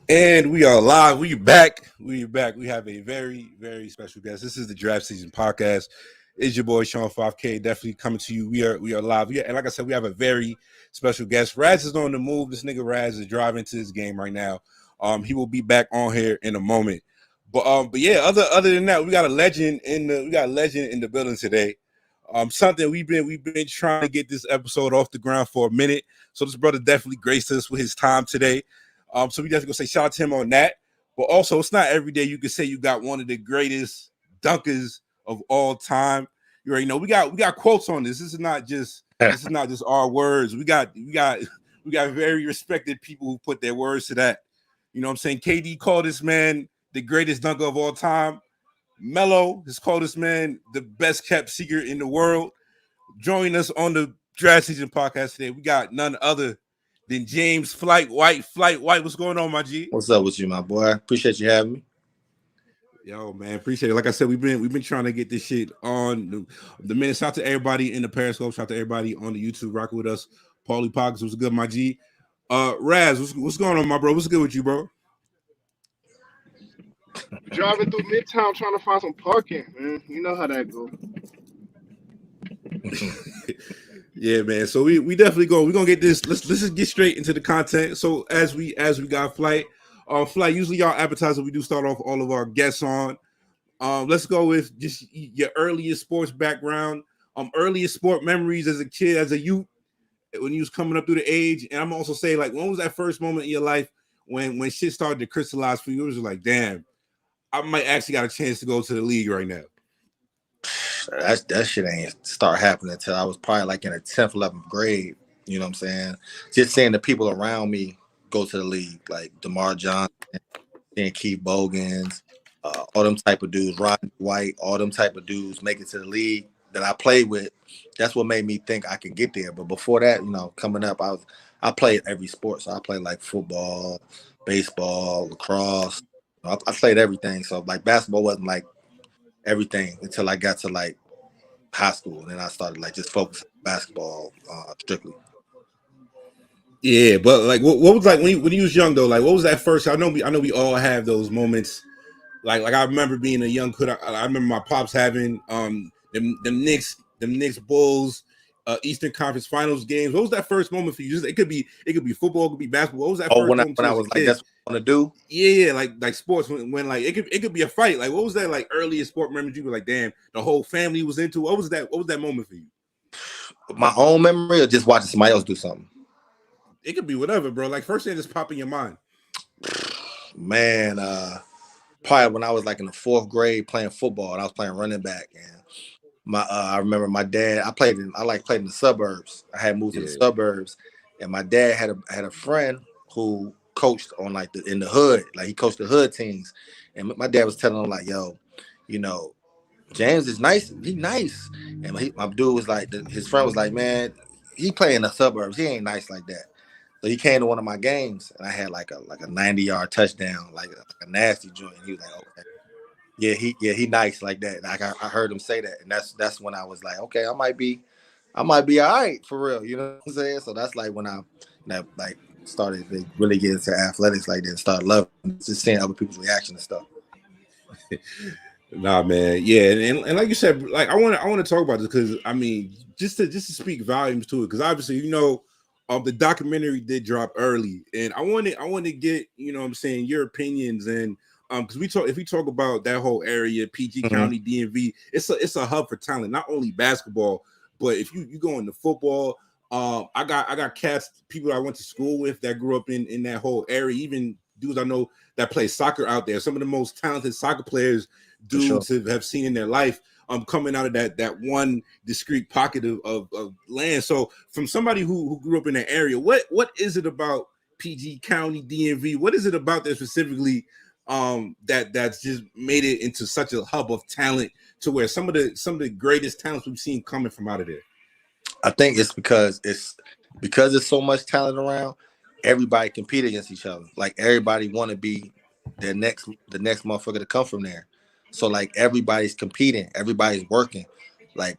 And we are live. We back. We back. We have a very, very special guest. This is the Draft Season Podcast. It's your boy Sean 5K. Definitely coming to you. We are live. And like I said, we have a very special guest. Raz is on the move. This nigga Raz is driving to his game right now. He will be back on here in a moment. But yeah, other than that, we got a legend in the building today. Something we've been trying to get this episode off the ground for a minute. So this brother definitely graced us with his time today. So we just gonna say shout out to him on that. But also, it's not every day you can say you got one of the greatest dunkers of all time. You already know we got quotes on this. This is not just our words. We got very respected people who put their words to that. You know what I'm saying? KD called this man the greatest dunker of all time. Melo has called this man the best kept secret in the world. Joining us on the Draft Season Podcast today, we got none other than James Flight White. Flight White, what's going on, my G? What's up with you, my boy? Appreciate you having me. Yo, man, appreciate it. Like I said, we've been trying to get this shit on the minute. Shout out to everybody in the Periscope. Shout out to everybody on the YouTube rocking with us. Paulie Pockets, what's good, my G? Raz, what's going on, my bro? What's good with you, bro? Driving through Midtown trying to find some parking, man. You know how that goes. Yeah, man. So we definitely we're gonna get this. Let's just get straight into the content. So as we got Flight, Flight, usually y'all appetizer, we do start off all of our guests on. Let's go with just your earliest sports background, earliest sport memories as a kid, as a youth, when you was coming up through the age. And I'm also saying, like, when was that first moment in your life when shit started to crystallize for you? It was like, damn, I might actually got a chance to go to the league right now. That shit ain't start happening until I was probably like in the 10th, 11th grade. You know what I'm saying? Just seeing the people around me go to the league, like DeMar Johnson, and Keith Bogans, all them type of dudes, Rodney White, all them type of dudes make it to the league that I played with. That's what made me think I could get there. But before that, you know, coming up, I played every sport. So I played like football, baseball, lacrosse. I played everything. So like basketball wasn't like everything until I got to like high school, and then I started like just focusing on basketball strictly. Yeah, but like, what was like when you was young though? Like, what was that first? I know we all have those moments. Like I remember being a young kid. I remember my pops having them Knicks Bulls Eastern Conference Finals games. What was that first moment for you? Just it could be football, it could be basketball. What was that first moment when I was like, that's what I want to do? Yeah, like sports when like it could be a fight. Like, what was that like earliest sport memory you were like, damn, the whole family was into? What was that moment for you? My own memory, or just watching somebody else do something? It could be whatever, bro. Like first thing just pop in your mind. Man, probably when I was like in the 4th grade playing football, and I was playing running back, and I remember my dad. I played in the suburbs. I had moved to the suburbs, and my dad had a friend who coached on like in the hood, like he coached the hood teams, and my dad was telling him like, yo, you know, James is nice. He nice, and my dude was like, his friend was like, man, he play in the suburbs. He ain't nice like that. So he came to one of my games, and I had like a 90-yard touchdown, like a nasty joint. And he was like, okay, he nice like that. Like I heard him say that, and that's when I was like, okay, I might be all right for real. You know what I'm saying? So that's like when I like started to really get into athletics like that, and started loving just seeing other people's reaction and stuff. Nah, man, yeah, and like you said, like I want to talk about this because I mean, just to speak volumes to it, because obviously, you know, the documentary did drop early, and I want to get, you know what I'm saying, your opinions, and because if we talk about that whole area, PG County, DMV, it's a hub for talent, not only basketball, but if you go into football, I got cats, people I went to school with that grew up in that whole area, even dudes I know that play soccer out there, some of the most talented soccer players dudes have seen in their life, coming out of that one discrete pocket of land. So from somebody who grew up in that area, what is it about PG County, DMV? What is it about there specifically that's just made it into such a hub of talent to where some of the greatest talents we've seen coming from out of there? I think it's because there's so much talent around. Everybody compete against each other. Like everybody want to be the next motherfucker to come from there. So like everybody's competing, everybody's working. Like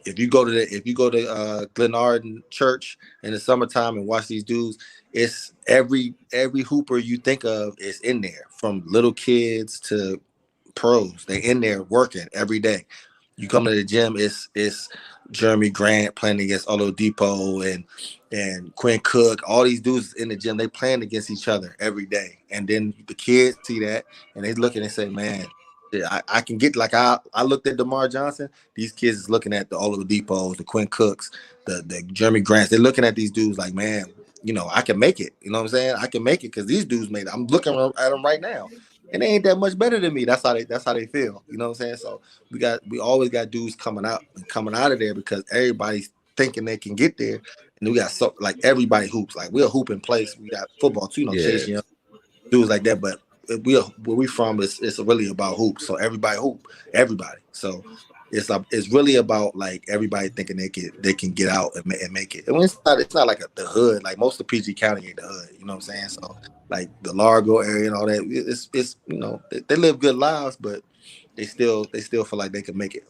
if you go to Glenarden Church in the summertime and watch these dudes, it's every hooper you think of is in there, from little kids to pros. They in there working every day. You come to the gym, it's Jeremy Grant playing against Oladipo and Quinn Cook. All these dudes in the gym, they playing against each other every day. And then the kids see that and they look and say, man, I can get, like, I looked at DeMar Johnson. These kids is looking at the Oladipos, the Quinn Cooks, the Jeremy Grants. They're looking at these dudes like, man, I can make it. You know what I'm saying? I can make it because these dudes made it. I'm looking at them right now, and they ain't that much better than me. That's how they feel. You know what I'm saying? So we always got dudes coming out of there because everybody's thinking they can get there, and we got like everybody hoops. Like, we're a hoop in place. We got football too. Chase Young, dudes like that, but where we from it's really about hoops. So everybody hoop, everybody. So it's really about, like, everybody thinking they can get out and make it. And it's not like the hood. Like, most of PG County ain't the hood. You know what I'm saying? So, like, the Largo area and all that, it's they live good lives, but they still feel like they can make it.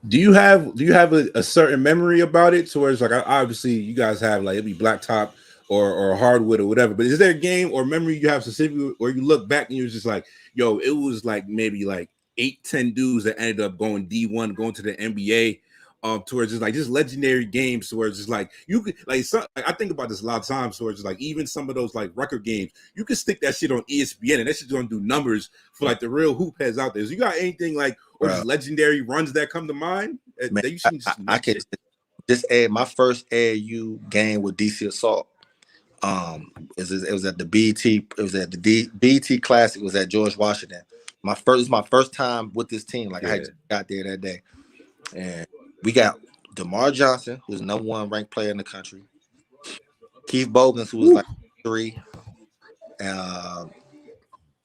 Do you have a certain memory about it? So where it's like, obviously you guys have, like, it'd be blacktop or hardwood or whatever, but is there a game or memory you have specifically, or you look back and you're just like, yo, it was like maybe like 8-10 dudes that ended up going D1, going to the NBA, towards just legendary games, towards just like you could, like, I think about this a lot of times, towards like even some of those like record games, you can stick that shit on ESPN and that shit's gonna do numbers for like the real hoop heads out there. So you got anything like, or just legendary runs that come to mind? Man, that you should I can just add my first AAU game with DC Assault. It was at the BET Classic. It was at George Washington. My first time with this team. Like, I just got there that day, and we got DeMar Johnson, who's #1 ranked player in the country. Keith Bogans, who was like 3.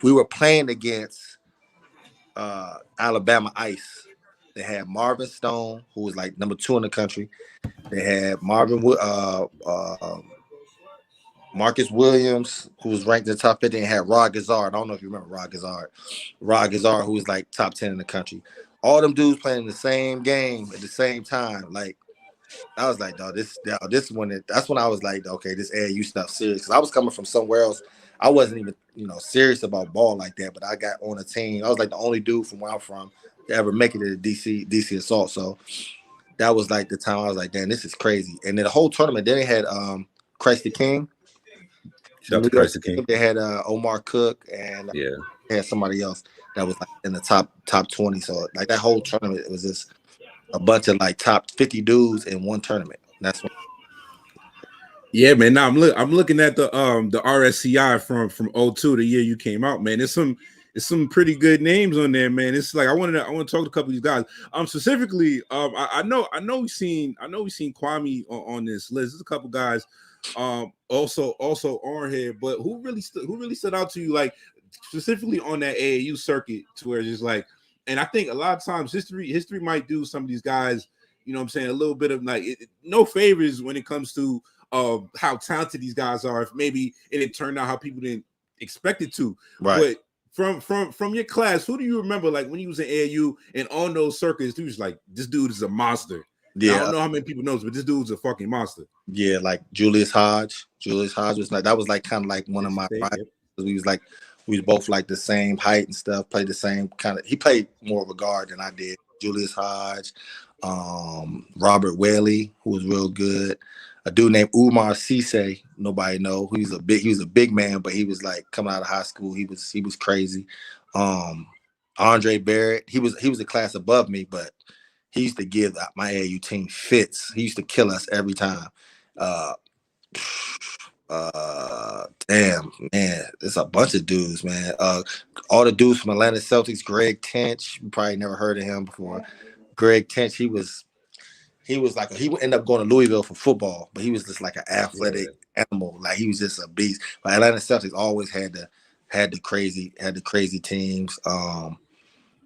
We were playing against Alabama Ice. They had Marvin Stone, who was like #2 in the country. They had Marcus Williams, who was ranked in the top 50, and had Rod Gazard. I don't know if you remember Rod Gazard, who was like top 10 in the country. All them dudes playing the same game at the same time. Like, I was like, dog, that's when I was like, okay, this AAU stuff serious. Because I was coming from somewhere else. I wasn't even, serious about ball like that, but I got on a team. I was like the only dude from where I'm from to ever make it to the DC Assault. So that was like the time I was like, damn, this is crazy. And then the whole tournament, then they had Christ the King. They had Omar Cook, and they had somebody else that was like in the top 20. So like that whole tournament, it was just a bunch of like top 50 dudes in one tournament. That's what. Yeah, man. Now I'm looking at the RSCI from 2002, the year you came out, man. It's some pretty good names on there, man. It's like I want to talk to a couple of these guys. Specifically, I know we've seen Kwame on this list. There's a couple guys also on here, but who really stood out to you, like specifically on that AAU circuit, to where it's just like, and I think a lot of times history might do some of these guys, you know what I'm saying, a little bit of like no favors when it comes to how talented these guys are. If maybe it turned out how people didn't expect it to, right? But from your class, who do you remember, like when you was in AAU and on those circuits, you was like, this dude is a monster. Yeah, I don't know how many people knows, but this dude's a fucking monster. Yeah, like Julius Hodge. Julius Hodge was like, that was like kind of like one of my rivals. We was both like the same height and stuff. Played the same kind of. He played more of a guard than I did. Julius Hodge, Robert Whaley, who was real good. A dude named Umar Cisse, nobody know. He was a big man, but he was like coming out of high school. He was crazy. Andre Barrett, he was a class above me, but he used to give my AAU team fits. He used to kill us every time. Damn, man, it's a bunch of dudes, man. All the dudes from Atlanta Celtics. Greg Tench, you probably never heard of him before. Greg Tench, he was like, he would end up going to Louisville for football, but he was just like an athletic animal. Like, he was just a beast. But Atlanta Celtics always had the crazy teams.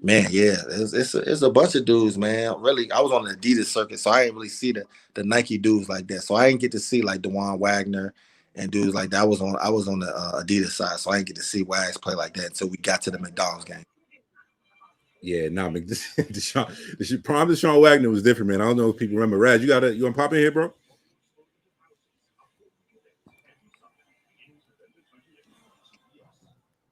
Man, yeah, it's a bunch of dudes, man. Really, I was on the Adidas circuit, so I didn't really see the Nike dudes like that. So I didn't get to see like DeJuan Wagner and dudes like that. I was on the Adidas side, so I didn't get to see Wags play like that until we got to the McDonald's game. Yeah, Deshaun Wagner was different, man. I don't know if people remember. Raz, you want to pop in here, bro?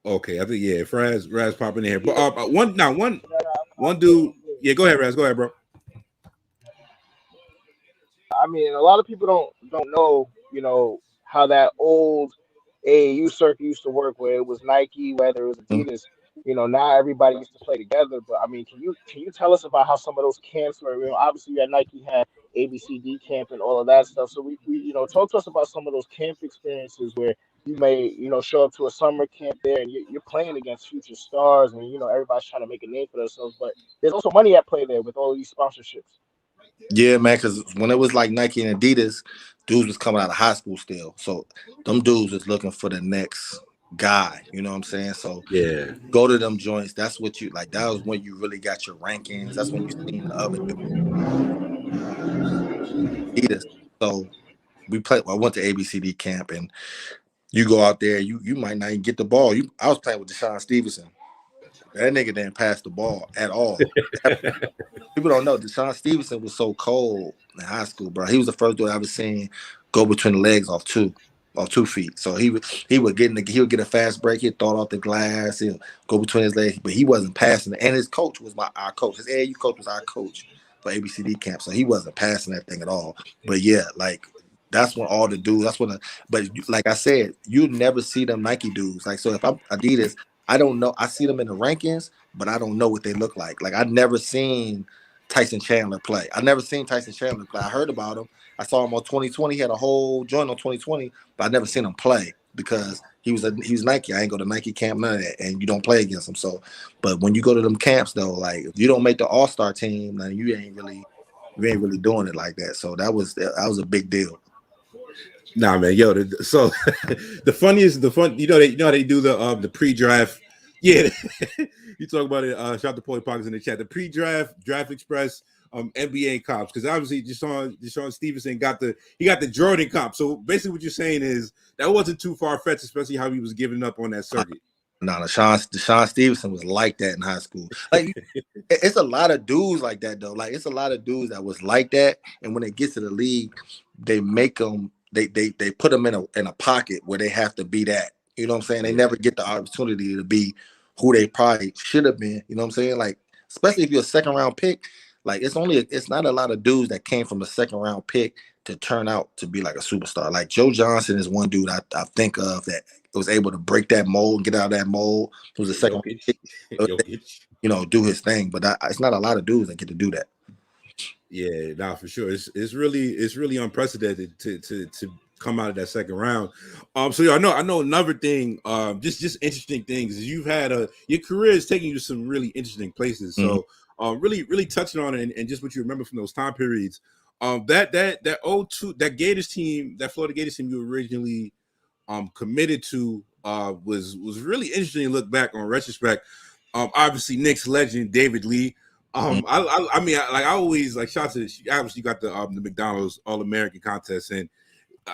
Okay, I think yeah, Raz popping in here. But one dude. Yeah, go ahead, Raz. Go ahead, bro. I mean, a lot of people don't know, how that old AAU circuit used to work, where it was Nike, whether it was Mhm. Adidas. Now everybody used to play together. But I mean, can you tell us about how some of those camps were? Obviously, you had Nike had ABCD camp and all of that stuff. So we talk to us about some of those camp experiences where you may show up to a summer camp there and you're playing against future stars, and everybody's trying to make a name for themselves. But there's also money at play there with all of these sponsorships. Yeah, man. Because when it was like Nike and Adidas, dudes was coming out of high school still. So them dudes was looking for the next guy. You know what I'm saying? So Yeah, go to them joints. That's what you like. That was when you really got your rankings. That's when you seen the other Adidas. So we played. I went to ABCD camp, and you go out there. You might not even get the ball. I was playing with Deshaun Stevenson. That nigga didn't pass the ball at all. People don't know Deshaun Stevenson was so cold in high school, bro. He was the first dude I ever seen go between the legs off 2 feet. So he would get a fast break, he'd throw it off the glass, he'll go between his legs, but he wasn't passing it. And his coach was our coach. His AAU coach was our coach for ABCD camp. So he wasn't passing that thing at all. But yeah, like that's when all the dudes, like I said, you never see them Nike dudes. Like, so if I'm Adidas, I don't know. I see them in the rankings, but I don't know what they look like. Like, I never seen Tyson Chandler play. I never seen Tyson Chandler play. I heard about him. I saw him on 2020. He had a whole joint on 2020, but I never seen him play because he was Nike. I ain't go to Nike camp, none of that, and you don't play against him. So, but when you go to them camps though, like if you don't make the All-Star team, then you ain't really doing it like that. So that was a big deal. nah, man. Yo, so the fun. You know how they do the pre-draft. Yeah, you talk about it. Shout out to Paulie Pockets in the chat. The pre-draft, draft express, NBA comps, because obviously Deshaun Stevenson got the Jordan comp. So basically, what you're saying is that wasn't too far fetched, especially how he was giving up on that circuit. No, Deshaun Stevenson was like that in high school. Like, it's a lot of dudes like that though. Like, it's a lot of dudes that was like that, and when they get to the league, they make them. They put them in a pocket where they have to be that. You know what I'm saying? They never get the opportunity to be who they probably should have been. You know what I'm saying? Like, especially if you're a second round pick. Like, it's not a lot of dudes that came from a second round pick to turn out to be like a superstar. Like, Joe Johnson is one dude I think of that was able to break that mold and get out of that mold. He was a second Jokic, pick, Jokic. do his thing. But it's not a lot of dudes that get to do that. Yeah, nah, for sure. It's really unprecedented to come out of that second round. So yeah, I know another thing. Just interesting things is your career is taking you to some really interesting places. Mhm. So really touching on it and just what you remember from those time periods. That that Gators team, that Florida Gators team you originally committed to was really interesting to look back on retrospect. Obviously Knicks legend David Lee. I always like shout to obviously you got the McDonald's All American contest, and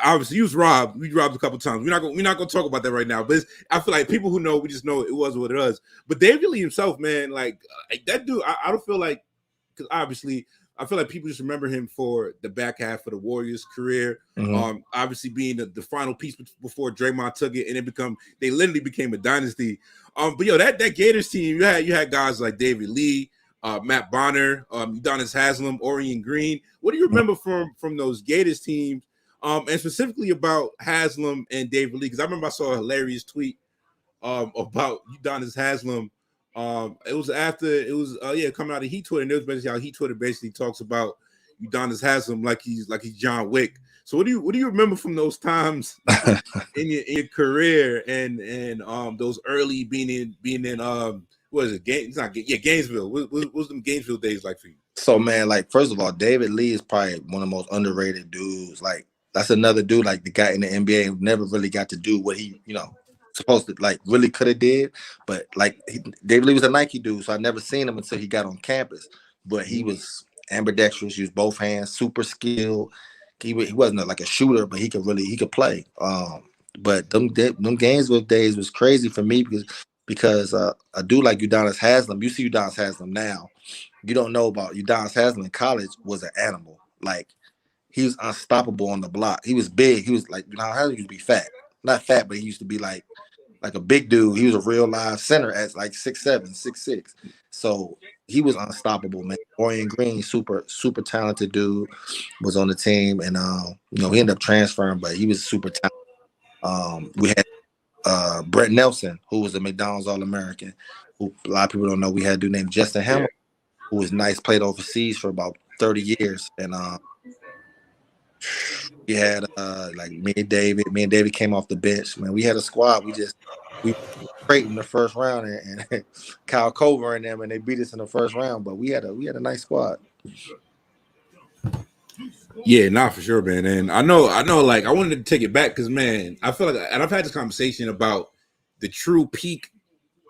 obviously you was robbed. We robbed a couple times. We're not gonna talk about that right now. But I feel like people who know, we just know it was what it was. But David Lee himself, man, like that dude, I don't feel like, because obviously I feel like people just remember him for the back half of the Warriors career. Mhm. Obviously being the final piece before Draymond took it, and they literally became a dynasty. But yo, that Gators team, you had guys like David Lee, Matt Bonner, Udonis Haslam, Orion Green. What do you remember from those Gators teams? And specifically about Haslam and David Lee, because I remember I saw a hilarious tweet about Udonis Haslam. It was coming out of Heat Twitter, and it was basically how Heat Twitter basically talks about Udonis Haslam like he's John Wick. So what do you remember from those times in your career and those early being in what is it? It's not Gainesville. What was them Gainesville days like for you? So, man, like, first of all, David Lee is probably one of the most underrated dudes. Like, that's another dude, like the guy in the NBA who never really got to do what he, supposed to, like, really could have did. But like, David Lee was a Nike dude, so I never seen him until he got on campus. But he was ambidextrous, used both hands, super skilled. He wasn't like a shooter, but he could play. But them Gainesville days was crazy for me because a dude like Udonis Haslam, you see Udonis Haslam now. You don't know about Udonis Haslam in college was an animal. Like, he was unstoppable on the block. He was big. He was like, Udonis Haslam used to be fat. Not fat, but he used to be like like a big dude. He was a real live center at like 6'7", 6'6". So he was unstoppable, man. Orion Green, super talented dude, was on the team, and he ended up transferring, but he was super talented. We had Brett Nelson, who was a McDonald's All-American, who a lot of people don't know. We had a dude named Justin Hamilton, who was nice, played overseas for about 30 years, and we had like me and David came off the bench. Man, we had a squad. We great in the first round, and Kyle Cover and them, and they beat us in the first round. But we had a nice squad. Yeah, not for sure, man. And I know. Like, I wanted to take it back because, man, I feel like, and I've had this conversation about the true peak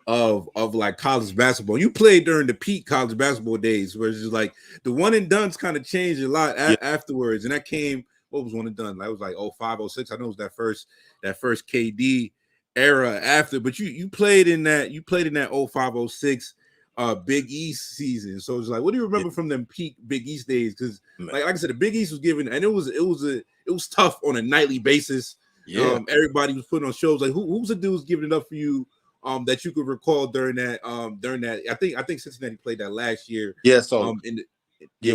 of like college basketball. You played during the peak college basketball days, where it's just like the one and done's kind of changed a lot afterwards, and that came. What was one and done? Like, it was like 05, 06. I know it was that first KD era after, but you played in that 05, 06 Big East season. So it's like, what do you remember from them peak Big East days? Because like I said, the Big East was given, and it was tough on a nightly basis. Yeah. Everybody was putting on shows. Like who's the dudes giving it up for you that you could recall during that I think Cincinnati played that last year. Yeah, so we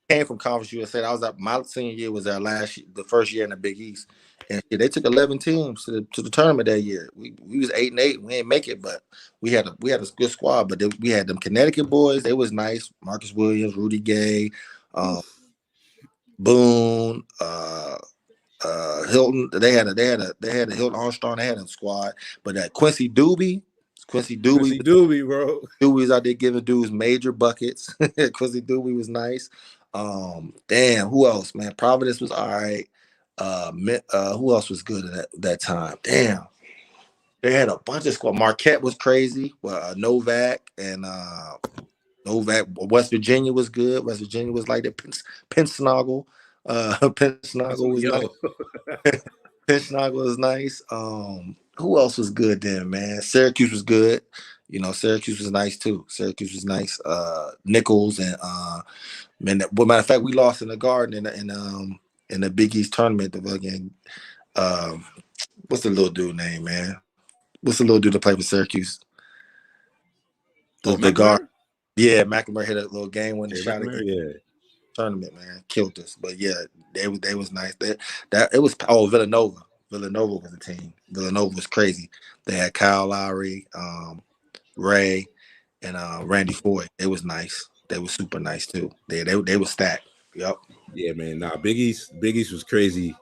came from Conference USA. I was at my senior year, was our the first year in the Big East, and they took 11 teams to the tournament that year. We was 8-8. We didn't make it, but we had a good squad. But we had them Connecticut boys. They was nice. Marcus Williams, Rudy Gay, Boone, Hilton. They had a Hilton Armstrong. They had a squad. But that Quincy Doobie, bro. Doobie was out there giving dudes major buckets. Quincy Doobie was nice. Damn, who else, man? Providence was all right. Who else was good at that time? Damn. They had a bunch of squad. Marquette was crazy. Novak and Novak. West Virginia was good. West Virginia was like that. Pennsnoggle. Pennsnoggle was nice. Pennsnoggle was nice. Who else was good then, man? Syracuse was good. Syracuse was nice too. Syracuse was nice. Nichols and well, matter of fact, we lost in the Garden in the Big East tournament. Again, what's the little dude name, man? What's the little dude that played for Syracuse? The guard. Yeah, McNamara hit a little game winning shot. Tournament, man, killed us. But yeah, they was nice. That it was Villanova. Villanova was a team. Villanova was crazy. They had Kyle Lowry, Ray, and Randy Foy. It was nice. They were super nice too. They were stacked. Yep. Yeah, man. Nah, Big East was crazy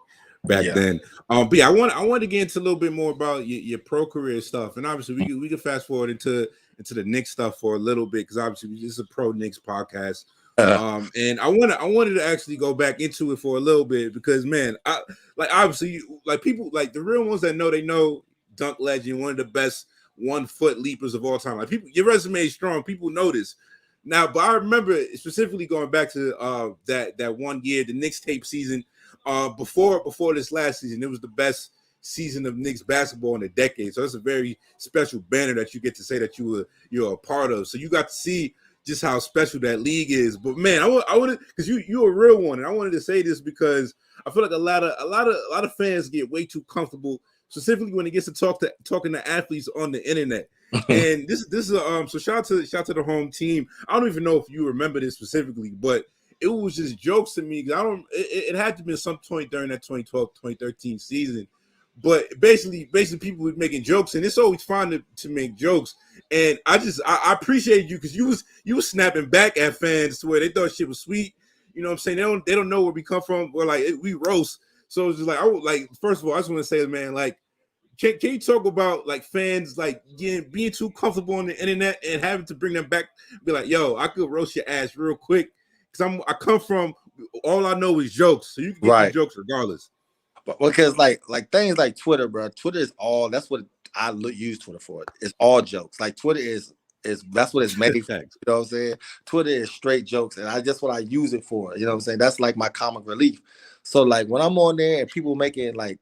back then. But yeah, I want to get into a little bit more about your pro career stuff, and obviously we can fast forward into the Knicks stuff for a little bit because obviously this is a pro Knicks podcast. And I wanted to actually go back into it for a little bit because, man, obviously people like the real ones that know dunk legend, one of the best 1 foot leapers of all time. Like people, your resume is strong. People notice. Now, but I remember specifically going back to that 1 year, the Knicks tape season, before this last season, it was the best season of Knicks basketball in a decade. So that's a very special banner that you get to say that you're a part of. So you got to see just how special that league is. But man, I wanted, because you're a real one, and I wanted to say this because I feel like a lot of fans get way too comfortable, specifically when it gets to talking to athletes on the internet. And this is so shout out to the home team. I don't even know if you remember this specifically, but it was just jokes to me because it had to be some point during that 2012-2013 season. But basically people were making jokes, and it's always fun to make jokes. And I appreciate you because you was snapping back at fans to where they thought shit was sweet. You know what I'm saying? They don't know where we come from. We're like, we roast. So it's just like, first of all, I just want to say, man, like, can you talk about like fans like being too comfortable on the internet and having to bring them back, be like, yo, I could roast your ass real quick because I come from, all I know is jokes, so you can get the jokes regardless. But because like things like Twitter, bro, Twitter is all, that's what I use Twitter for. It's all jokes. Like Twitter is that's what it's made for. You know what I'm saying? Twitter is straight jokes, and that's what I use it for. You know what I'm saying? That's like my comic relief. So like when I'm on there and people making like,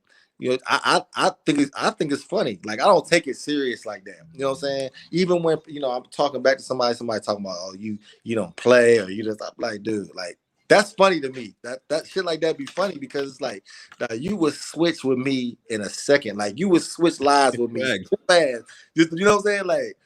I think it's funny. Like I don't take it serious like that. You know what I'm saying? Even when I'm talking back to somebody talking about, oh, you don't play or you just, I'm like, dude, like that's funny to me. That shit like that be funny because it's like you would switch with me in a second. Like you would switch lives with me Facts. so fast. Just you know what I'm saying? Like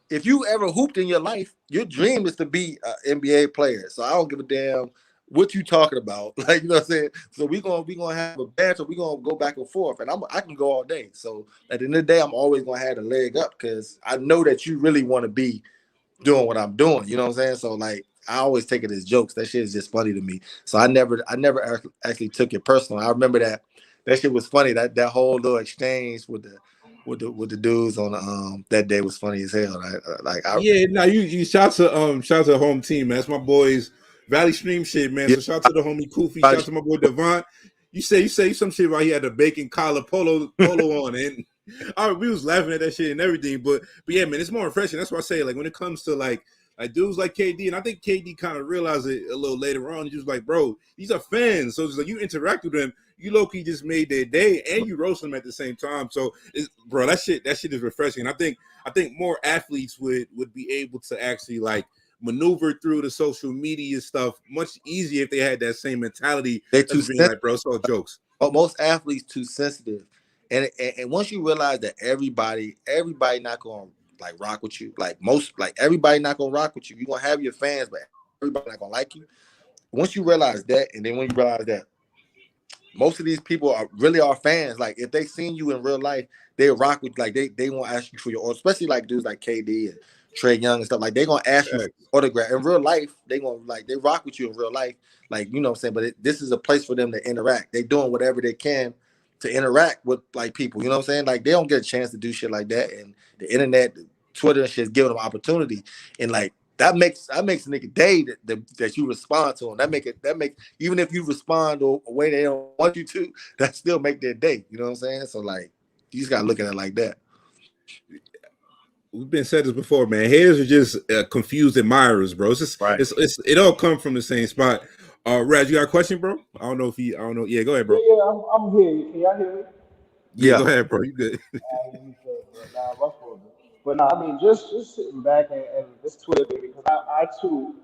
if you ever hooped in your life, your dream is to be an NBA player. So I don't give a damn what you talking about. Like you know what I'm saying? So we gonna have a banter. We gonna go back and forth, and I can go all day. So at the end of the day, I'm always gonna have the leg up because I know that you really want to be doing what I'm doing. You know what I'm saying? So like I always take it as jokes. That shit is just funny to me. So I never actually took it personal. I remember that shit was funny. That whole little exchange with the dudes on the that day was funny as hell. Yeah, now you shout to the home team, man. That's my boys Valley Stream shit, man. Yeah, So shout to the homie Koofy, shout to my boy Devon. You say some shit about he had a bacon collar polo on, and we was laughing at that shit and everything. But yeah, man, it's more refreshing. That's why I say like when it comes to like dudes like KD, and I think KD kind of realized it a little later on. He was like, bro, these are fans, so it's like you interact with them. You low-key just made their day, and you roast them at the same time. So, bro, that shit is refreshing. And I think more athletes would be able to actually like maneuver through the social media stuff much easier if they had that same mentality. they too Being like, bro, it's all jokes. most athletes too sensitive, and once you realize that everybody not gonna like rock with you, like everybody not gonna rock with you. You gonna have your fans, but everybody not gonna like you. Once you realize that, and then when you realize that most of these people are really our fans. Like if they seen you in real life, they rock with like they won't ask you for your especially like dudes like KD and Trae Young and stuff. Like they gonna ask you for autograph in real life. They gonna like they rock with you in real life. Like you know what I'm saying. But this is a place for them to interact. They doing whatever they can to interact with like people. You know what I'm saying. Like they don't get a chance to do shit like that. And the internet, Twitter and shit is giving them opportunity. And like that makes a nigga day that you respond to them. That make even if you respond a way they don't want you to, that still make their day. You know what I'm saying? So like you just gotta look at it like that. We've been said this before, man. Haters are just confused admirers, bro. It's just right. It all come from the same spot. Raz, you got a question, bro? I don't know. Yeah, go ahead, bro. Yeah, I'm here. Can y'all hear me? Yeah, go ahead, bro. You good? But no, I mean, just sitting back and this Twitter thing because I too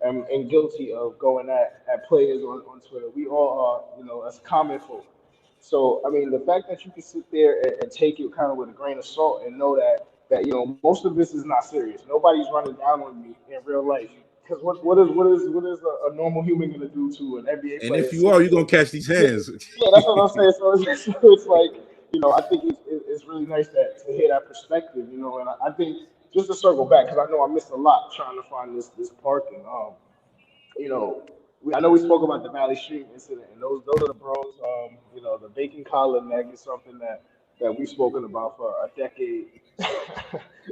am guilty of going at players on Twitter. We all are, as common folk. So I mean, the fact that you can sit there and take it kind of with a grain of salt and know that most of this is not serious. Nobody's running down on me in real life. Because what is a normal human gonna do to an NBA and player? if you are, you're gonna catch these hands. Yeah, that's what I'm saying. So it's like, I think it's really nice to hear that perspective, and I think just to circle back because I know I missed a lot trying to find this parking. I know we spoke about the Valley Stream incident, and those are the bros. The bacon collar neck is something that we've spoken about for a decade,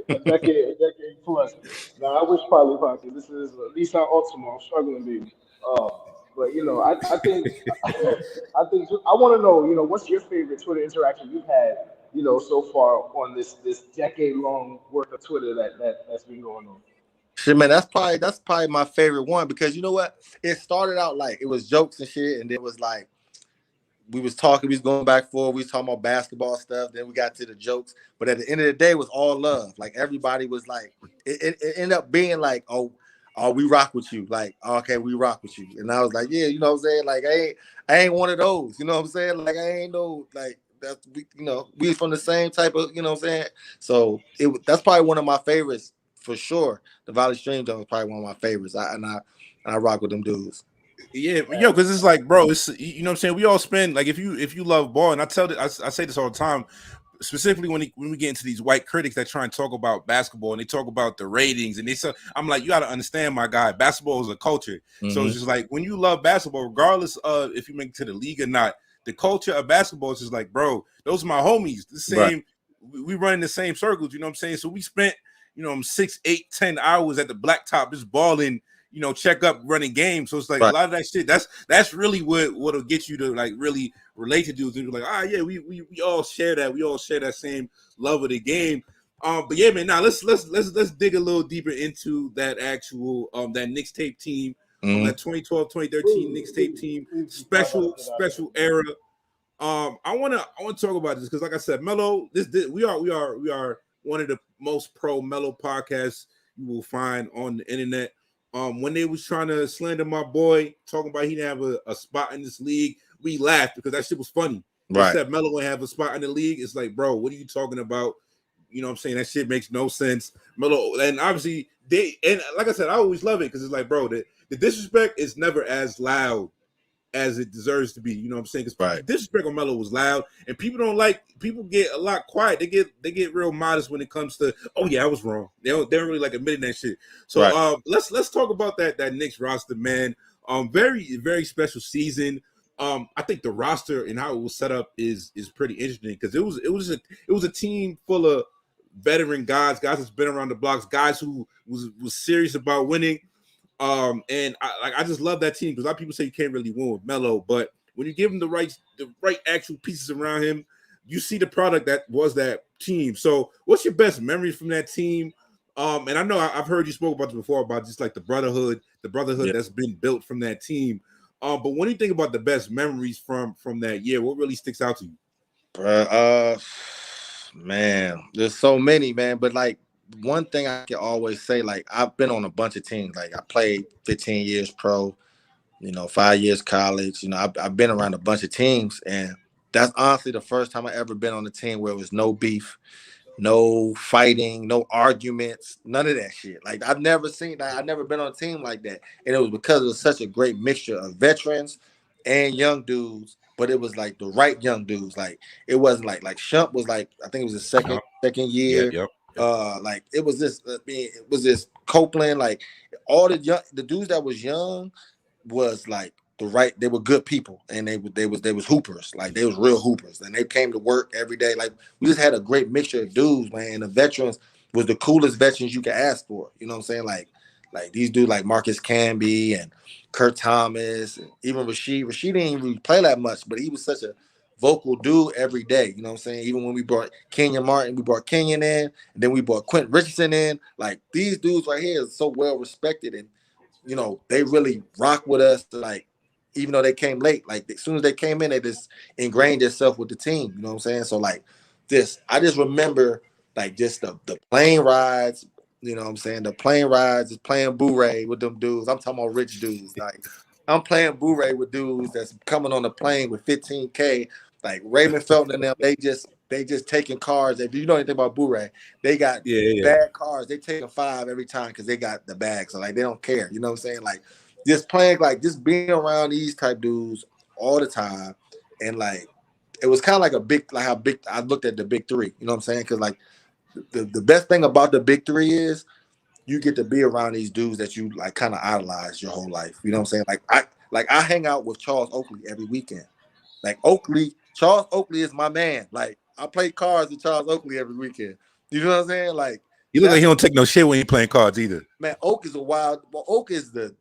a decade plus. Now I wish probably pocket. This is at least not Ultima. I'm struggling, baby. But I think I want to know, what's your favorite Twitter interaction you've had, so far on this decade long worth of Twitter that's been going on. Shit, man, that's probably my favorite one because you know what? It started out like it was jokes and shit, and then it was like we was going back and forth, we was talking about basketball stuff, then we got to the jokes. But at the end of the day, it was all love. Like everybody was like, it ended up being like, oh, we rock with you. Like, okay, we rock with you. And I was like, yeah, you know what I'm saying? Like, I ain't one of those. You know what I'm saying? Like, I ain't no like that's we from the same type of, you know what I'm saying? So that's probably one of my favorites for sure. The Valley Stream Dome is probably one of my favorites. I rock with them dudes. Yeah, because it's like, bro, it's you know what I'm saying. We all spend like if you love ball, and I say this all the time, specifically when we get into these white critics that try and talk about basketball and they talk about the ratings and I'm like, you got to understand, my guy, basketball is a culture. Mm-hmm. So it's just like when you love basketball, regardless of if you make it to the league or not, the culture of basketball is just like, bro, those are my homies. The same, right. We run in the same circles. You know what I'm saying? So we spent 6, 8, 10 hours at the blacktop just balling. Check up running games. So it's like right. A lot of that shit. That's really what'll get you to like really relate to dudes. And you're like, yeah, we all share that. We all share that same love of the game. But yeah, man. Now let's dig a little deeper into that actual that Knicks tape team. That 2012, 2013 Knicks tape team. Special era. I wanna talk about this because, like I said, Melo. We are one of the most pro Melo podcasts you will find on the internet. When they was trying to slander my boy, talking about he didn't have a spot in this league, we laughed because that shit was funny. They Right. said Melo would have a spot in the league. It's like, bro, what are you talking about? You know what I'm saying? That shit makes no sense. Melo, and obviously and like I said, I always love it because it's like, bro, the disrespect is never as loud as it deserves to be. You know what I'm saying? Because Right. disrespect on Melo was loud, and people get a lot quiet. They get real modest when it comes to, oh yeah, I was wrong. They don't really like admitting that shit. So Right. let's talk about that Knicks roster, man. Very very special season. I think the roster and how it was set up is pretty interesting because it was a team full of veteran guys that's been around the blocks, guys who was serious about winning. And I just love that team because a lot of people say you can't really win with Melo, but when you give him the right actual pieces around him, you see the product that was that team. So, what's your best memories from that team? And I know I've heard you spoke about this before about just like the brotherhood Yeah. that's been built from that team. But when you think about the best memories from that year, what really sticks out to you? Man, there's so many, man. But like one thing I can always say, like I've been on a bunch of teams. Like I played 15 years pro, 5 years college. I've been around a bunch of teams, and that's honestly the first time I ever been on a team where it was no beef, no fighting, no arguments, none of that shit. Like I've never seen that. I've never been on a team like that, and it was because it was such a great mixture of veterans and young dudes. But it was like the right young dudes. Like it wasn't like Shump was like I think it was his second year. Yep. Like it was this. It was this Copeland. Like all the dudes that was young was like they were good people, and they was hoopers. Like they was real hoopers, and they came to work every day. Like we just had a great mixture of dudes, man. And the veterans was the coolest veterans you could ask for. You know what I'm saying? Like these dudes like Marcus Camby and Kurt Thomas, and even Rasheed. Rasheed didn't even really play that much, but he was such a vocal dude every day. You know what I'm saying? Even when we brought Kenyon Martin, we brought Kenyon in, and then we brought Quentin Richardson in. Like these dudes right here is so well respected, and they really rock with us. Like, even though they came late, like as soon as they came in, they just ingrained themselves with the team. You know what I'm saying? So like I just remember like just the plane rides. You know what I'm saying? The plane rides is playing Boo-Ray with them dudes. I'm talking about rich dudes. Like I'm playing Boo-Ray with dudes that's coming on the plane with 15K. Like Raymond Felton and them, they just taking cars. If you know anything about Boo-Ray, they got bad cars. They taking 5 every time because they got the bag. So like they don't care. You know what I'm saying? Like just playing, like just being around these type dudes all the time, and like it was kind of like how big I looked at the big three. You know what I'm saying? Because like the best thing about the big three is you get to be around these dudes that you like kind of idolize your whole life. You know what I'm saying? Like I hang out with Charles Oakley every weekend. Like Charles Oakley is my man. Like I play cards with Charles Oakley every weekend. You know what I'm saying? Like you look like he don't take no shit when he playing cards either. Man, Oak is Oak is the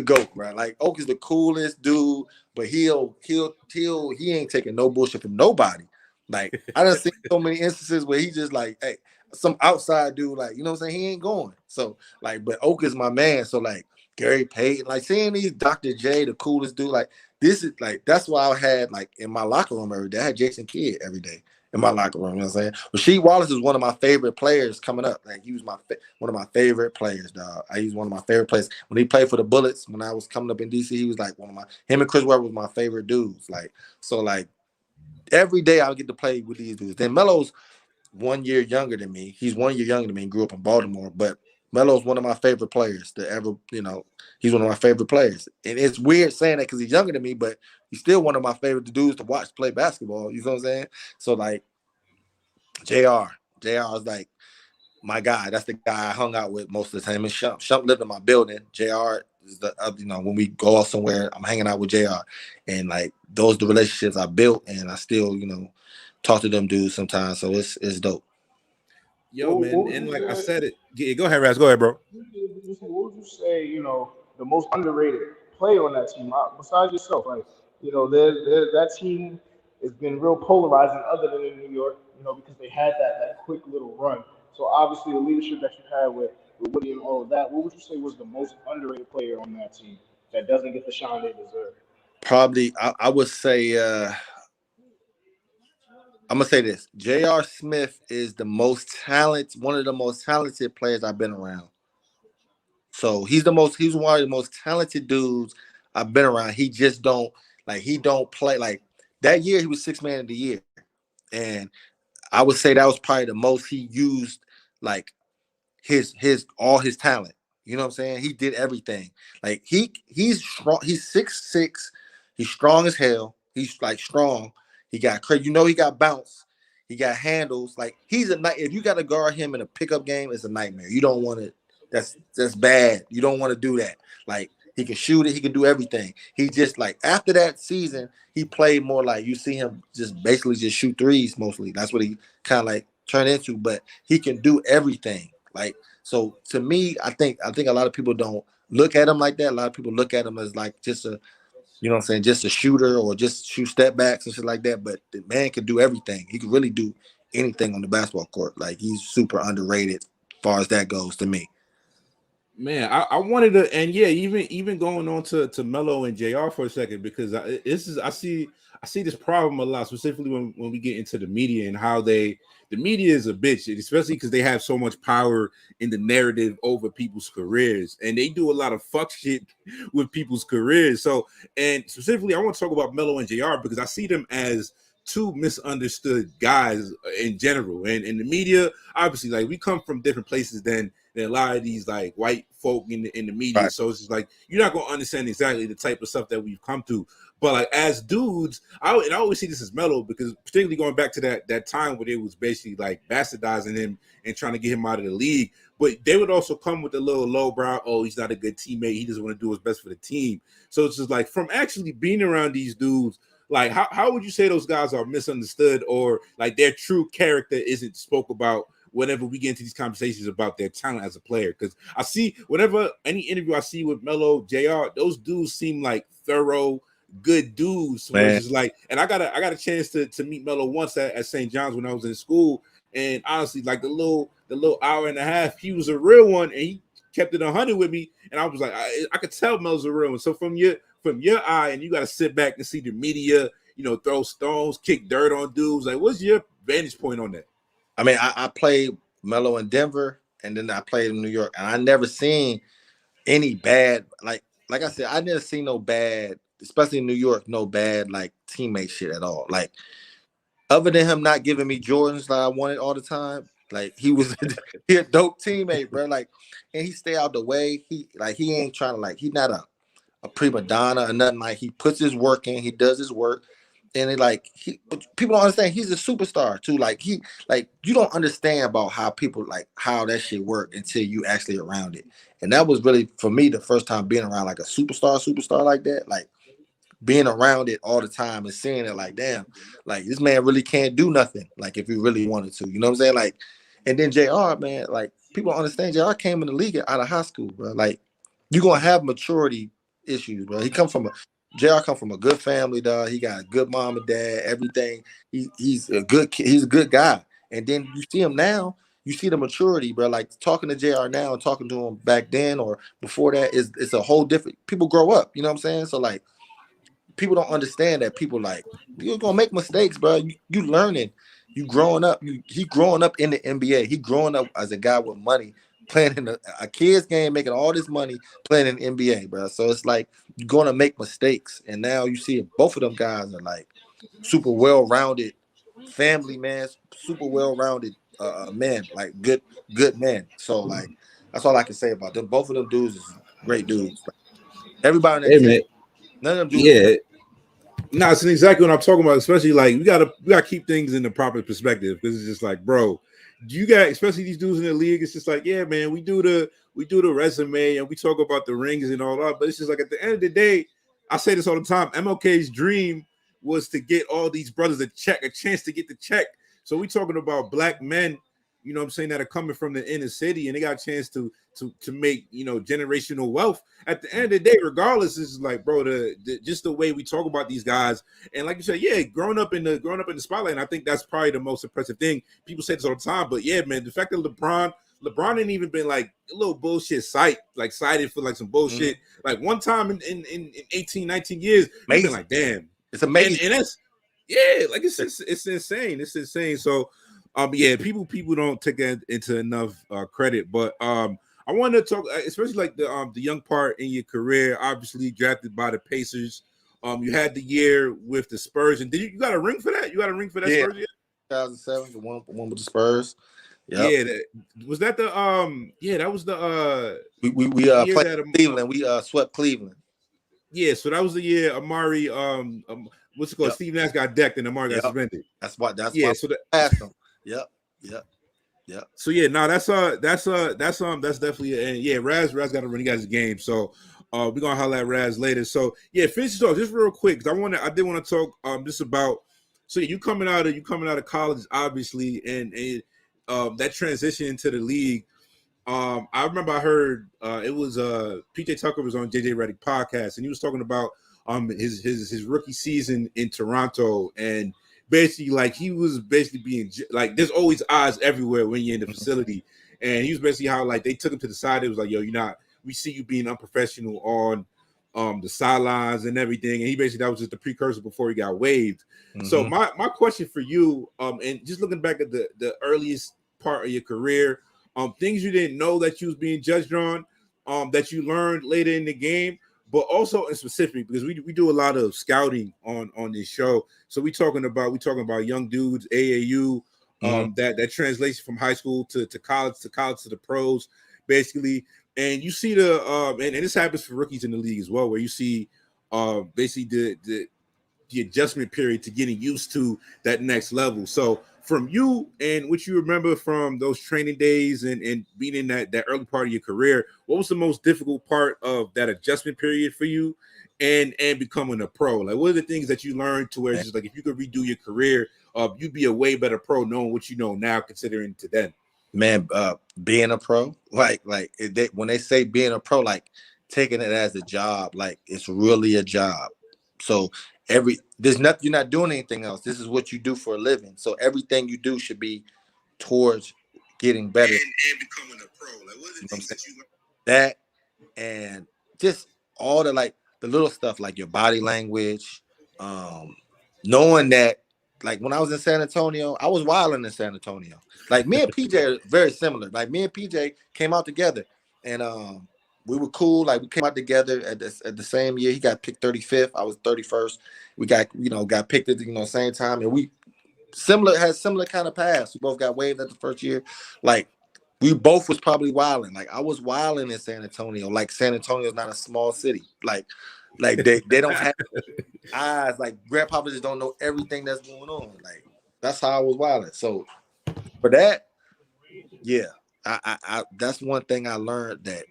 GOAT, right? Like Oak is the coolest dude, but he ain't taking no bullshit from nobody. Like I done seen so many instances where he just like, hey, some outside dude, like, you know what I'm saying? He ain't going. So like, but Oak is my man. So like Gary Payton, like seeing these Dr. J, the coolest dude, like this is like that's why I had like in my locker room every day. I had Jason Kidd every day in my locker room. You know what I'm saying? Rasheed Wallace is one of my favorite players coming up. Like he was one of my favorite players, dog. He was one of my favorite players. When he played for the Bullets, when I was coming up in DC, he was like him and Chris Webber was my favorite dudes. Like, so like every day I would get to play with these dudes. Then Melo's 1 year younger than me. He's 1 year younger than me and grew up in Baltimore, but Melo's one of my favorite players to ever, he's one of my favorite players. And it's weird saying that because he's younger than me, but he's still one of my favorite dudes to watch play basketball. You know what I'm saying? So like JR is like my guy. That's the guy I hung out with most of the time. And Shump lived in my building. JR is the when we go out somewhere, I'm hanging out with JR. And like those are the relationships I built, and I still, talk to them dudes sometimes. So it's dope. Yo, man, and like I said it. Go ahead, Raz. Go ahead, bro. What would you say, the most underrated player on that team, besides yourself? Like, that team has been real polarizing other than in New York, because they had that quick little run. So obviously the leadership that you had with Woody and all of that, what would you say was the most underrated player on that team that doesn't get the shine they deserve? Probably, I would say, I'm gonna say this: J.R. Smith is one of the most talented players I've been around. So he's one of the most talented dudes I've been around. He just don't play like that year. He was sixth man of the year, and I would say that was probably the most he used like all his talent. You know what I'm saying? He did everything. Like he's strong. He's 6'6". He's strong as hell. He's like strong. He got crazy. You know, he got bounce. He got handles. Like he's a night. If you got to guard him in a pickup game, it's a nightmare. You don't want to. That's bad. You don't want to do that. Like he can shoot it. He can do everything. He just like after that season, he played more like you see him just basically just shoot threes mostly. That's what he kind of like turned into. But he can do everything. Like so to me, I think a lot of people don't look at him like that. A lot of people look at him as like just a, you know what I'm saying, just a shooter or just shoot step backs and shit like that. But the man can do everything. He can really do anything on the basketball court. Like he's super underrated as far as that goes to me. Man, I wanted to, and yeah, even going on to Melo and JR for a second, because I see this problem a lot, specifically when we get into the media and how the media is a bitch, especially because they have so much power in the narrative over people's careers, and they do a lot of fuck shit with people's careers. So, and specifically, I want to talk about Melo and JR because I see them as two misunderstood guys in general, and in the media, obviously, like we come from different places than a lot of these like white folk in the media. Right. So it's just like you're not gonna understand exactly the type of stuff that we've come to. But like as dudes, I always see this as Melo because particularly going back to that time where they was basically like bastardizing him and trying to get him out of the league. But they would also come with a little lowbrow, oh, he's not a good teammate, he doesn't want to do his best for the team. So it's just like from actually being around these dudes, like how would you say those guys are misunderstood or like their true character isn't spoke about whenever we get into these conversations about their talent as a player? Because I see whenever any interview I see with Melo, JR, those dudes seem like thorough, good dudes. It's just like, and I got a chance to meet Melo once at St. John's when I was in school, and honestly, like the little hour and a half, he was a real one, and he kept it 100 with me, and I was like, I could tell Melo's a real one. So from your eye, and you got to sit back and see the media, you know, throw stones, kick dirt on dudes. Like, what's your vantage point on that? I mean, I played Melo in Denver, and then I played in New York, and I never seen any bad, like I said, I never seen no bad, especially in New York, no bad like teammate shit at all. Like, other than him not giving me Jordans that I wanted all the time, like he a dope teammate, bro. Like, and he stay out the way. He ain't trying to like, he's not a prima donna or nothing. Like he puts his work in, he does his work. And people don't understand he's a superstar too. Like you don't understand about how people like how that shit work until you actually around it. And that was really for me the first time being around like a superstar like that. Like being around it all the time and seeing it like, damn, like this man really can't do nothing. Like if he really wanted to, you know what I'm saying? Like, and then JR, man, like people don't understand. JR came in the league out of high school, bro. Like you're gonna have maturity issues, bro. JR come from a good family, dog. He got a good mom and dad, everything. He's a good kid. He's a good guy. And then you see him now, you see the maturity, bro. Like talking to JR now and talking to him back then or before that it's a whole different. People grow up, you know what I'm saying? So like, people don't understand that people like you're gonna make mistakes, bro. You learning, you growing up. He growing up in the NBA. He growing up as a guy with money, playing in a kid's game, making all this money playing in the NBA, bro. So it's like you're gonna make mistakes, and now you see both of them guys are like super well-rounded family man, super well-rounded men, like good men. So like that's all I can say about them. Both of them dudes is great dudes. Everybody on that team, none of them dudes. Yeah. No, it's exactly what I'm talking about. Especially like we gotta keep things in the proper perspective because it's just like, bro, you got especially these dudes in the league. It's just like, yeah, man, we do the resume and we talk about the rings and all that. But it's just like at the end of the day, I say this all the time. MLK's dream was to get all these brothers a chance to get the check. So we talking about black men, you know what I'm saying, that are coming from the inner city and they got a chance to make, you know, generational wealth. At the end of the day, regardless, it's like, bro, just the way we talk about these guys. And like you said, yeah, growing up in the spotlight, and I think that's probably the most impressive thing. People say this all the time, but yeah, man, the fact that LeBron ain't even been like a little bullshit cited for like some bullshit. Mm-hmm. Like one time in 18, 19 years, he's been like, damn. It's amazing. And that's, yeah, like it's insane. It's insane. So, yeah, people don't take that into enough credit. But I I want to talk, especially like the young part in your career. Obviously drafted by the Pacers. You had the year with the Spurs, and did you got a ring for that? You got a ring for that Yeah, Spurs year? 2007, the one with the Spurs. Yep. Yeah, was that the yeah, that was the We year played that Cleveland. We swept Cleveland. yeah, so that was the year Amari what's it called? Yep. Steve Nash got decked and Amari got Yep. suspended. That's why Yeah, so that passed them. Yep. so yeah, no, that's definitely and yeah, Raz got to run. He got his game, so we're gonna holler at Raz later. So yeah, finish it off just real quick because I did want to talk just about so you coming out of college obviously and that transition into the league. I remember I heard it was PJ Tucker was on JJ Redick podcast and he was talking about his rookie season in Toronto and basically like he was basically being like there's always eyes everywhere when you're in the facility and he was basically how like they took him to the side. It was like, yo, you're not, we see you being unprofessional on the sidelines and everything, and he basically that was just the precursor before he got waived. So my question for you and just looking back at the earliest part of your career, things you didn't know that you was being judged on, that you learned later in the game, but also in specific because we do a lot of scouting on this show. So we talking about young dudes, AAU, that translation from high school to college to the pros, basically. And you see the and this happens for rookies in the league as well, where you see basically the adjustment period to getting used to that next level. So from you and what you remember from those training days and being in that early part of your career, what was the most difficult part of that adjustment period for you and becoming a pro? Like, what are the things that you learned to where it's just like if you could redo your career, you'd be a way better pro knowing what you know now, considering to then? Man, being a pro, when they say being a pro, like taking it as a job, like it's really a job. So there's nothing, you're not doing anything else. This is what you do for a living. So everything you do should be towards getting better And becoming a pro. Like, what are the things that you learned? That and just all the little stuff like your body language, knowing that like when I was in San Antonio, I was wilding in San Antonio. Like me and PJ are very similar. Like me and PJ came out together and we were cool. Like we came out together at the same year. He got picked 35th. I was 31st. We got picked at the same time, and we had similar kind of paths. We both got waived at the first year. Like we both was probably wilding. Like I was wilding in San Antonio. Like San Antonio is not a small city. Like they don't have eyes. Like grandpapa just don't know everything that's going on. Like that's how I was wilding. So for that, yeah, I that's one thing I learned, that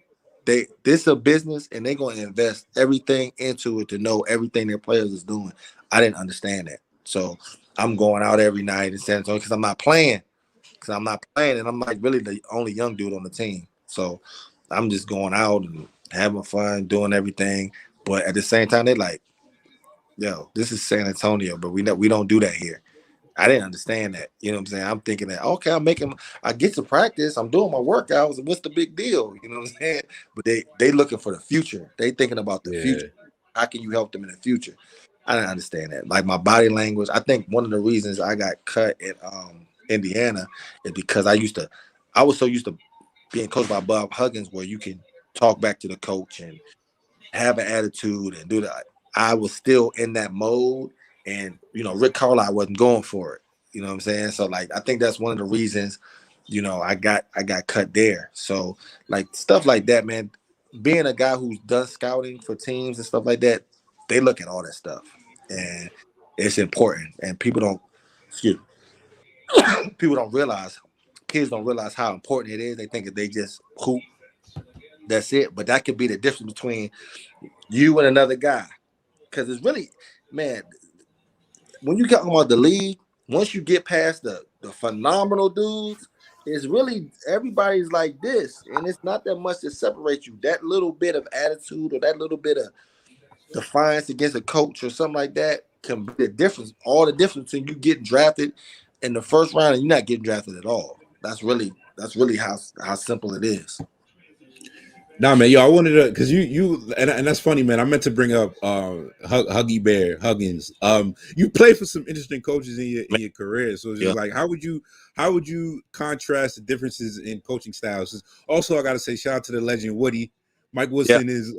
this is a business and they're going to invest everything into it to know everything their players is doing. I didn't understand that. So I'm going out every night in San Antonio because I'm not playing. And I'm like really the only young dude on the team. So I'm just going out and having fun, doing everything. But at the same time, they're like, yo, this is San Antonio, but we don't do that here. I didn't understand that. You know what I'm saying? I'm thinking that, okay, I get to practice. I'm doing my workouts. What's the big deal? You know what I'm saying? But they looking for the future. They thinking about the future. How can you help them in the future? I didn't understand that. Like my body language, I think one of the reasons I got cut at Indiana is because I was so used to being coached by Bob Huggins, where you can talk back to the coach and have an attitude and do that. I was still in that mode, and Rick Carlisle wasn't going for it. You know what I'm saying? So like I think that's one of the reasons, I got cut there. So like stuff like that, man. Being a guy who's done scouting for teams and stuff like that, they look at all that stuff, and it's important. And people don't realize, kids don't realize how important it is. They think that they just hoop, that's it. But that could be the difference between you and another guy. Because it's really, man, when you talk about the league, once you get past the phenomenal dudes, it's really everybody's like this. And it's not that much to separate you. That little bit of attitude or that little bit of defiance against a coach or something like that can be the difference. All the difference between you getting drafted in the first round and you're not getting drafted at all. That's really how simple it is. Nah, man, yo, I wanted to because and that's funny, man. I meant to bring up Huggy Bear Huggins. You played for some interesting coaches in your career, so it's Yeah. just like how would you contrast the differences in coaching styles? Also, I got to say shout out to the legend Woody. Mike Wilson is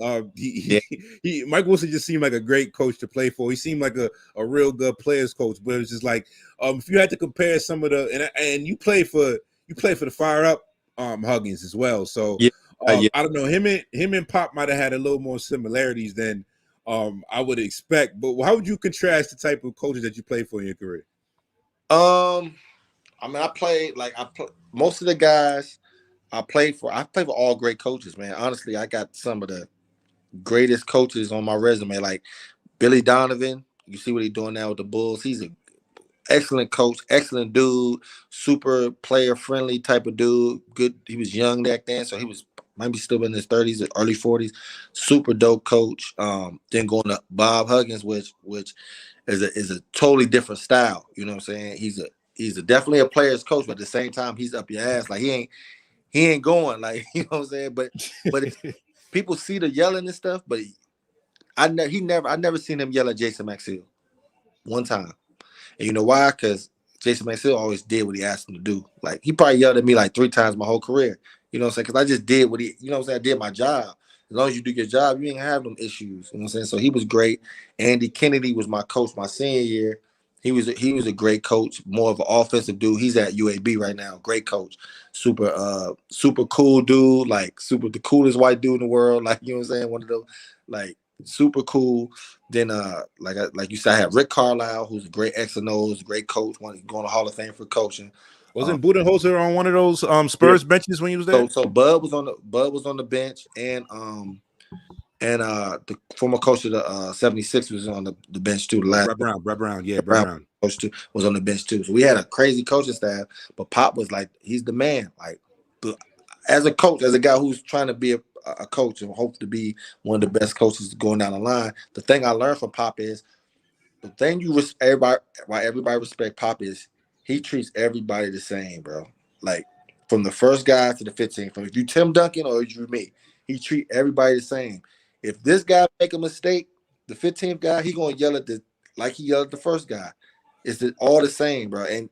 Mike Wilson just seemed like a great coach to play for. He seemed like a real good players coach, but it's just like if you had to compare some of the and you play for the Fire Up Huggins as well, so. Yeah. I don't know. Him and Pop might have had a little more similarities than I would expect. But how would you contrast the type of coaches that you played for in your career? I mean, most of the guys I played for all great coaches, man. Honestly, I got some of the greatest coaches on my resume, like Billy Donovan. You see what he's doing now with the Bulls. He's an excellent coach, excellent dude, super player friendly type of dude. Good. He was young back then, so he was maybe still in his 30s or early 40s. Super dope coach. Then going to Bob Huggins, which is a totally different style. You know what I'm saying? He's definitely a player's coach, but at the same time, he's up your ass. Like he ain't going, like, you know what I'm saying? But if people see the yelling and stuff, but I never seen him yell at Jason Maxill one time. And you know why? Because Jason Maxill always did what he asked him to do. Like, he probably yelled at me like 3 times my whole career. You know what I'm saying? Because I just did what you know what I'm saying? I did my job. As long as you do your job, you ain't have them issues. You know what I'm saying? So he was great. Andy Kennedy was my coach my senior year. He was a great coach, more of an offensive dude. He's at UAB right now. Great coach. Super cool dude, like the coolest white dude in the world. Like, you know what I'm saying? One of those, like, super cool. Then like you said, I had Rick Carlisle, who's a great X and O's, great coach, going to Hall of Fame for coaching. Wasn't Budenholzer on one of those Spurs benches when he was there? So Bud was on the bench, and the former coach of the 76 was on the bench too. Brett Brown, yeah, Brett Brown coach too, was on the bench too. So we had a crazy coaching staff, but Pop was like, he's the man. Like, as a coach, as a guy who's trying to be a coach and hope to be one of the best coaches going down the line, the thing I learned from Pop is the thing why everybody respect Pop is he treats everybody the same, bro. Like, from the first guy to the 15th, from if you Tim Duncan or you me, he treat everybody the same. If this guy make a mistake, the 15th guy, he gonna yell at like he yelled at the first guy. It's all the same, bro. And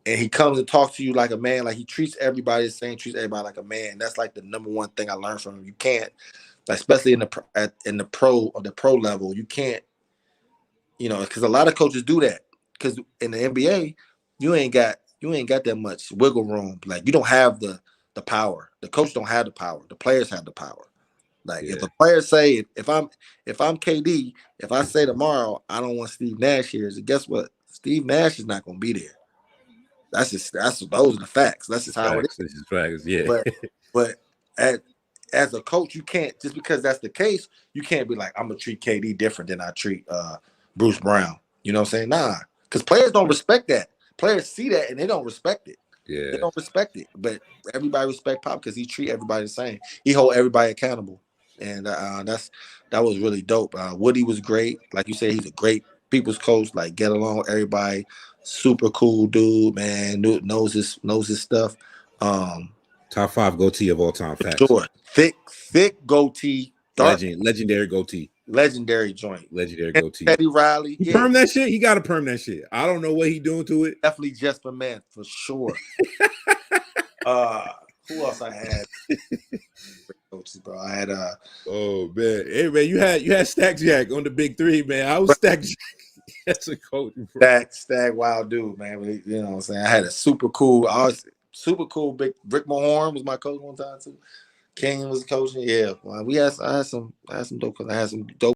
he comes and talks to you like a man. Like, he treats everybody the same, treats everybody like a man. That's like the number one thing I learned from him. You can't, especially in the pro level, you can't, you know, because a lot of coaches do that. Because in the NBA, you ain't got that much wiggle room. Like, you don't have the power. The coach don't have the power. The players have the power. Like, if a player say, if I'm KD, if I say tomorrow I don't want Steve Nash here, so guess what? Steve Nash is not going to be there. Those are the facts. That's just how it is. This is facts, yeah. But as a coach, you can't, just because that's the case, you can't be like, I'm gonna treat KD different than I treat Bruce Brown. You know what I'm saying? Nah, because players don't respect that. Players see that and they don't respect it. Yeah, they don't respect it. But everybody respect Pop because he treat everybody the same. He hold everybody accountable, and that was really dope. Woody was great. Like you said, he's a great people's coach. Like, get along with everybody. Super cool dude, man. Knows his stuff. Top 5 goatee of all time. Facts. Sure. Thick goatee. Legendary goatee. Legendary joint. Legendary goatee. Teddy Riley. He perm that shit? He got to perm that shit. I don't know what he doing to it. Definitely just for man, for sure. Who else I had? Coaches, bro. I had oh man. Hey man, you had Stack Jack on the big 3, man. I was Stack Jack. That's a coach, bro. Stack wild dude, man. You know what I'm saying? I had a super cool big Rick Mahorn was my coach one time too. King was coaching. Yeah. Well, I had some dope